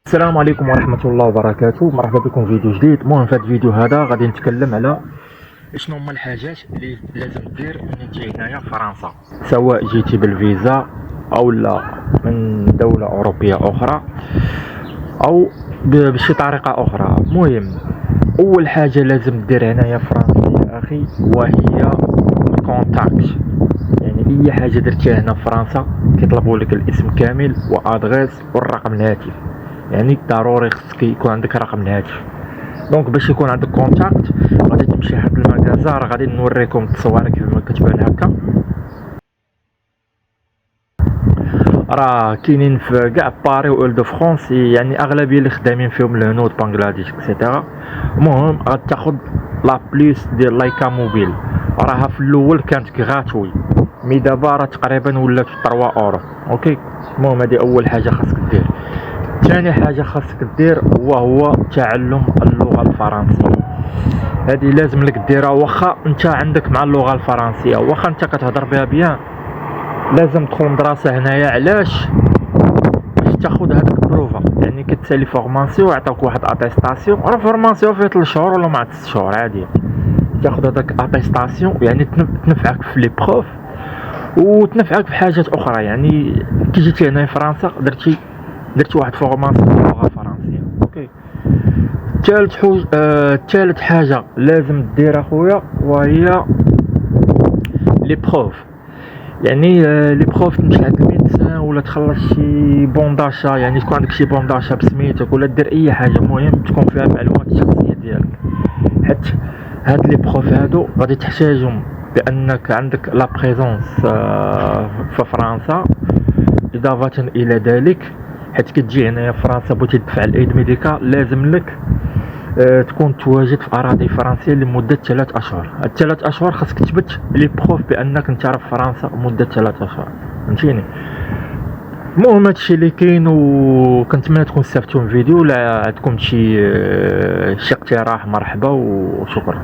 السلام عليكم ورحمة الله وبركاته. مرحبا بكم في فيديو جديد. المهم في هذا الفيديو هذا غادي نتكلم على شنو هما الحاجات اللي لازم دير من تجي هنايا فرنسا، سواء جيتي بالفيزا او لا من دولة اوروبية اخرى او بشي طريقة اخرى. المهم اول حاجة لازم دير هنايا فرنسا يا اخي وهي الكونتاكت. يعني اي حاجة درتيها هنا في فرنسا كيطلبوا لك الاسم كامل وادغيس والرقم الهاتف. يعني ضروري خصك يكون عندك رقم الهاتف. دونك باش يكون عندك كونتاكت غادي تمشي لهاد المكازا، راه غادي نوريكم التصويره كيف ما كتبان هكا، راه كاينين في كاع باري و دو فرونس، يعني اغلبيه اللي خدامين فيهم الهنود بنغلاديش اكسيتيرا. المهم غتاخد لا بليس ديال لايكا موبيل، راها في الاول كانت غراتوي مي دابا راه تقريبا ولات 3 اورو. اوكي، المهم هادي اول حاجه خاصك دير. ثاني حاجه خاصك دير وهو تعلم اللغه الفرنسيه. هذه لازم لك ديرها، واخا انت عندك مع اللغه الفرنسيه واخا انت كتهضر بها بيان، لازم تدخل مدرسه هنايا. علاش؟ باش تاخذ هذاك بروفا، يعني كتسالي فورماسيون يعطيوك واحد اتيستاسيون. راه فورماسيون فيها 3 شهور ولا مع 6 شهور عادي. تاخذ هذاك اتيستاسيون يعني تنفعك في لي بروف وتنفعك في حاجات اخرى. يعني كي جيتي هنا في فرنسا درتي واحد فورماسيون باللغه الفرنسيه. اوكي. ثالث حاجه لازم دير اخويا وهي لي بروف. يعني لي بروف تمشي عند الميدسان ولا تخلص شي بون داشا، يعني تكون عندك شي بون داشا بسميتك ولا دير اي حاجه، المهم تكون فيها المعلومات الشخصيه ديالك. حيت هاد لي بروف هادو غادي تحتاجهم بانك عندك لا بريزونس في فرنسا. اضافه الى ذلك حيت كتجي هنايا في فرنسا بغيتي تدفع الايد ميديكال، لازم لك تكون تواجد في اراضي فرنسيه لمده 3 اشهر. هاد 3 اشهر خاصك تثبت لي بروف بانك انت في فرنسا مده 3 اشهر، فهمتيني؟ المهم هادشي اللي كاين، وكنتمنى تكون استفدتوا من الفيديو. لا عندكم شي اقتراح مرحبا وشكرا.